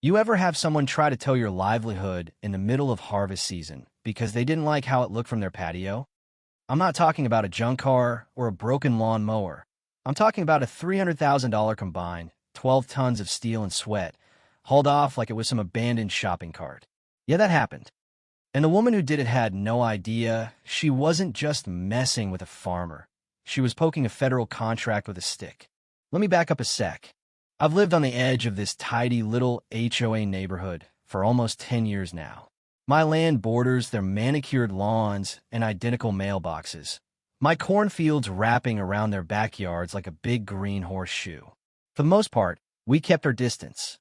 You ever have someone try to tow your livelihood in the middle of harvest season because they didn't like how it looked from their patio? I'm not talking about a junk car or a broken lawn mower. I'm talking about a $300,000 combine, 12 tons of steel and sweat, hauled off like it was some abandoned shopping cart. Yeah, that happened. And the woman who did it had no idea. She wasn't just messing with a farmer. She was poking a federal contract with a stick. Let me back up a sec. I've lived on the edge of this tidy little HOA neighborhood for almost 10 years now. My land borders their manicured lawns and identical mailboxes. My cornfields wrapping around their backyards like a big green horseshoe. For the most part, we kept our distance.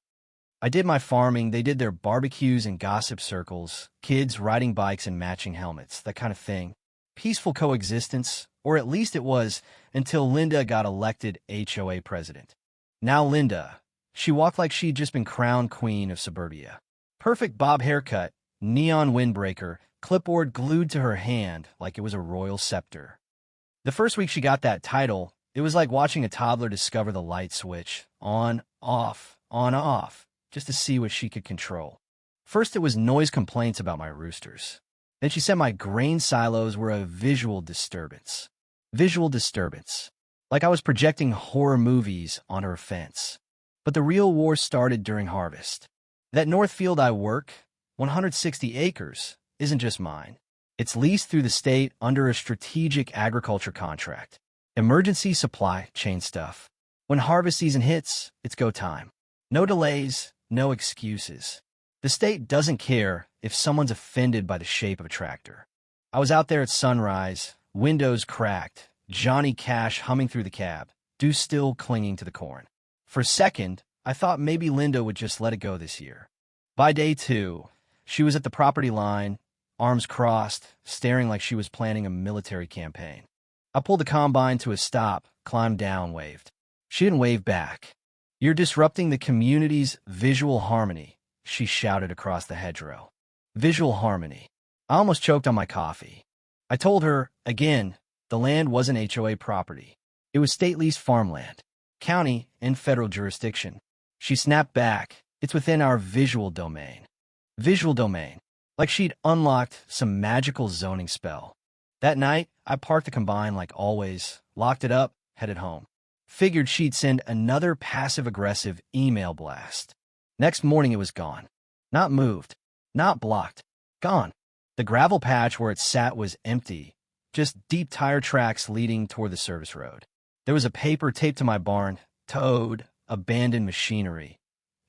I did my farming, they did their barbecues and gossip circles, kids riding bikes and matching helmets, that kind of thing. Peaceful coexistence, or at least it was until Linda got elected HOA president. Now Linda, she walked like she'd just been crowned queen of suburbia. Perfect bob haircut, neon windbreaker, clipboard glued to her hand like it was a royal scepter. The first week she got that title, it was like watching a toddler discover the light switch, on, off, just to see what she could control. First it was noise complaints about my roosters. Then she said my grain silos were a visual disturbance. Visual disturbance. Like I was projecting horror movies on her fence. But the real war started during harvest. That north field I work, 160 acres, isn't just mine. It's leased through the state under a strategic agriculture contract. Emergency supply chain stuff. When harvest season hits, it's go time. No delays, no excuses. The state doesn't care if someone's offended by the shape of a tractor. I was out there at sunrise, windows cracked, Johnny Cash humming through the cab, Dew still clinging to the corn. For a second, I thought maybe Linda would just let it go this year. By day 2, she was at the property line, arms crossed, staring like she was planning a military campaign. I pulled the combine to a stop, climbed down, waved. She didn't wave back. "You're disrupting the community's visual harmony," she shouted across the hedgerow. Visual harmony. I almost choked on my coffee. I told her, again, the land wasn't HOA property. It was state-leased farmland, county and federal jurisdiction. She snapped back. "It's within our visual domain." Visual domain. Like she'd unlocked some magical zoning spell. That night, I parked the combine like always, locked it up, headed home. Figured she'd send another passive-aggressive email blast. Next morning it was gone. Not moved. Not blocked. Gone. The gravel patch where it sat was empty. Just deep tire tracks leading toward the service road. There was a paper taped to my barn. Towed. Abandoned machinery.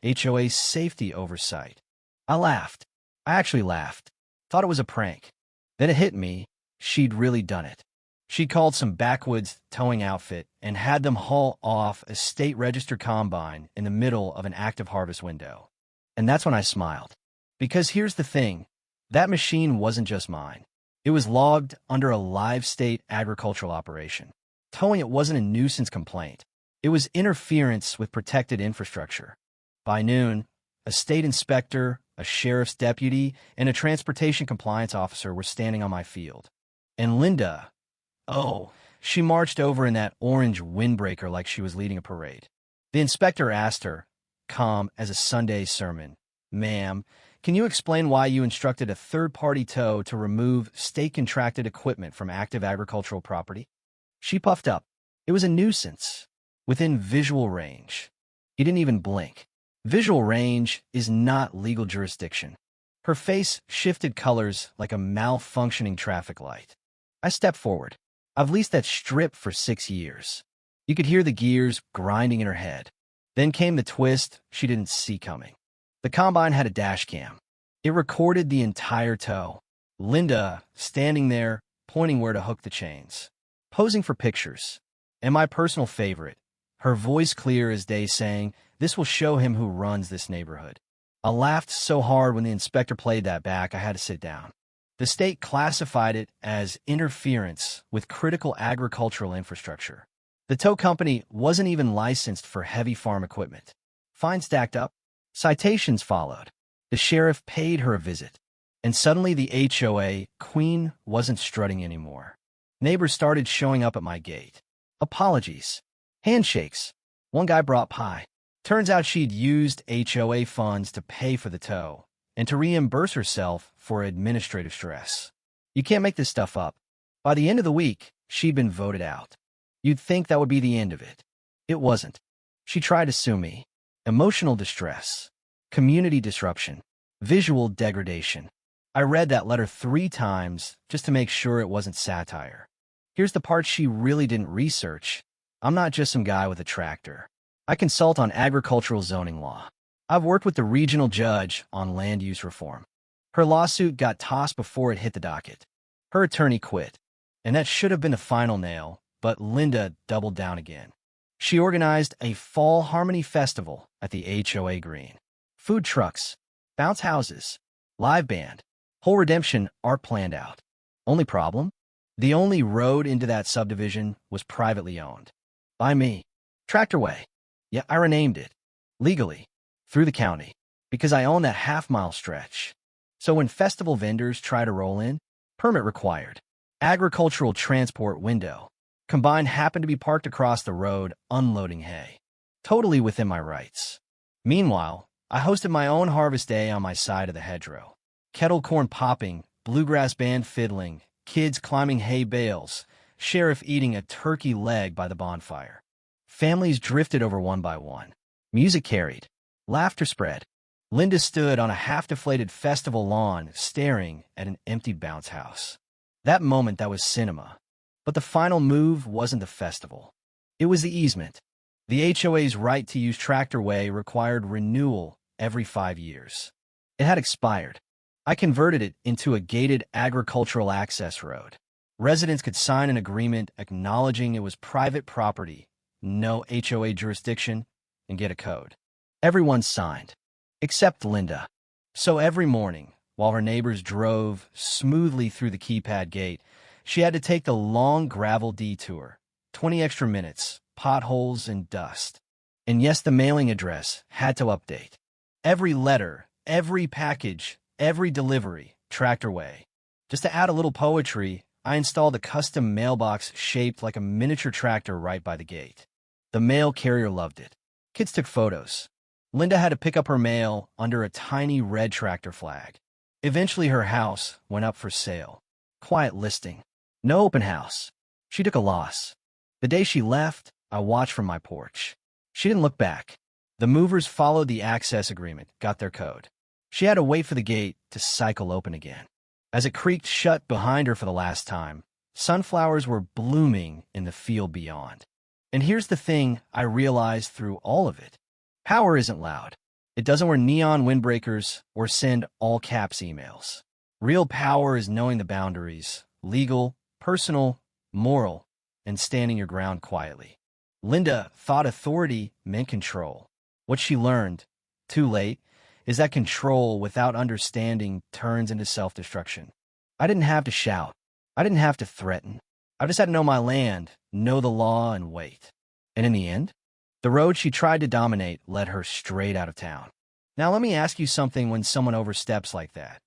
HOA safety oversight. I laughed. I actually laughed. Thought it was a prank. Then it hit me. She'd really done it. She'd called some backwoods towing outfit and had them haul off a state-registered combine in the middle of an active harvest window. And that's when I smiled. Because here's the thing. That machine wasn't just mine. It was logged under a live state agricultural operation. Towing it wasn't a nuisance complaint. It was interference with protected infrastructure. By noon, a state inspector, a sheriff's deputy, and a transportation compliance officer were standing on my field. And Linda, oh, she marched over in that orange windbreaker like she was leading a parade. The inspector asked her, calm as a Sunday sermon, "Ma'am, can you explain why you instructed a third-party tow to remove state-contracted equipment from active agricultural property?" She puffed up. It was a nuisance. Within visual range. He didn't even blink. Visual range is not legal jurisdiction. Her face shifted colors like a malfunctioning traffic light. I stepped forward. I've leased that strip for 6 years. You could hear the gears grinding in her head. Then came the twist she didn't see coming. The combine had a dash cam. It recorded the entire tow. Linda, standing there, pointing where to hook the chains. Posing for pictures. And my personal favorite, her voice clear as day saying, "This will show him who runs this neighborhood." I laughed so hard when the inspector played that back I had to sit down. The state classified it as interference with critical agricultural infrastructure. The tow company wasn't even licensed for heavy farm equipment. Fines stacked up. Citations followed. The sheriff paid her a visit. And suddenly the HOA queen wasn't strutting anymore. Neighbors started showing up at my gate. Apologies. Handshakes. One guy brought pie. Turns out she'd used HOA funds to pay for the tow and to reimburse herself for administrative stress. You can't make this stuff up. By the end of the week, she'd been voted out. You'd think that would be the end of it. It wasn't. She tried to sue me. Emotional distress, community disruption, visual degradation. I read that letter 3 times just to make sure it wasn't satire. Here's the part she really didn't research. I'm not just some guy with a tractor. I consult on agricultural zoning law. I've worked with the regional judge on land use reform. Her lawsuit got tossed before it hit the docket. Her attorney quit, and that should have been the final nail, but Linda doubled down again. She organized a fall harmony festival at the HOA green. Food trucks, bounce houses, live band, whole redemption art planned out. Only problem? The only road into that subdivision was privately owned. By me. Tractorway. Yeah, I renamed it. Legally. Through the county. Because I own that half-mile stretch. So when festival vendors try to roll in, permit required. Agricultural transport window. Combined happened to be parked across the road unloading hay. Totally within my rights. Meanwhile, I hosted my own harvest day on my side of the hedgerow. Kettle corn popping, bluegrass band fiddling, kids climbing hay bales, sheriff eating a turkey leg by the bonfire. Families drifted over one by one. Music carried. Laughter spread. Linda stood on a half-deflated festival lawn staring at an emptied bounce house. That moment, that was cinema. But the final move wasn't the festival. It was the easement. The HOA's right to use Tractorway required renewal every 5 years. It had expired. I converted it into a gated agricultural access road. Residents could sign an agreement acknowledging it was private property, no HOA jurisdiction, and get a code. Everyone signed, except Linda. So every morning, while her neighbors drove smoothly through the keypad gate, she had to take the long gravel detour, 20 extra minutes, potholes and dust. And yes, the mailing address had to update. Every letter, every package, every delivery, Tractorway. Just to add a little poetry, I installed a custom mailbox shaped like a miniature tractor right by the gate. The mail carrier loved it. Kids took photos. Linda had to pick up her mail under a tiny red tractor flag. Eventually, her house went up for sale. Quiet listing. No open house. She took a loss. The day she left, I watched from my porch. She didn't look back. The movers followed the access agreement, got their code. She had to wait for the gate to cycle open again. As it creaked shut behind her for the last time, sunflowers were blooming in the field beyond. And here's the thing I realized through all of it. Power isn't loud. It doesn't wear neon windbreakers or send all-caps emails. Real power is knowing the boundaries, legal, personal, moral, and standing your ground quietly. Linda thought authority meant control. What she learned, too late, is that control without understanding turns into self-destruction. I didn't have to shout. I didn't have to threaten. I just had to know my land, know the law, and wait. And in the end, the road she tried to dominate led her straight out of town. Now let me ask you something when someone oversteps like that.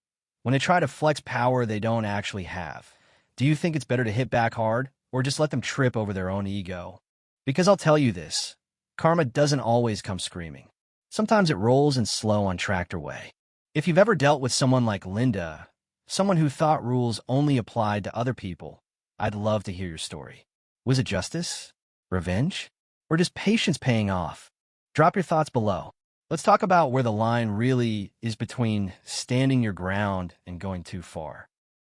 When they try to flex power they don't actually have, do you think it's better to hit back hard or just let them trip over their own ego? Because I'll tell you this, karma doesn't always come screaming. Sometimes it rolls in slow on Tractorway. If you've ever dealt with someone like Linda, someone who thought rules only applied to other people, I'd love to hear your story. Was it justice? Revenge? Or just patience paying off? Drop your thoughts below. Let's talk about where the line really is between standing your ground and going too far.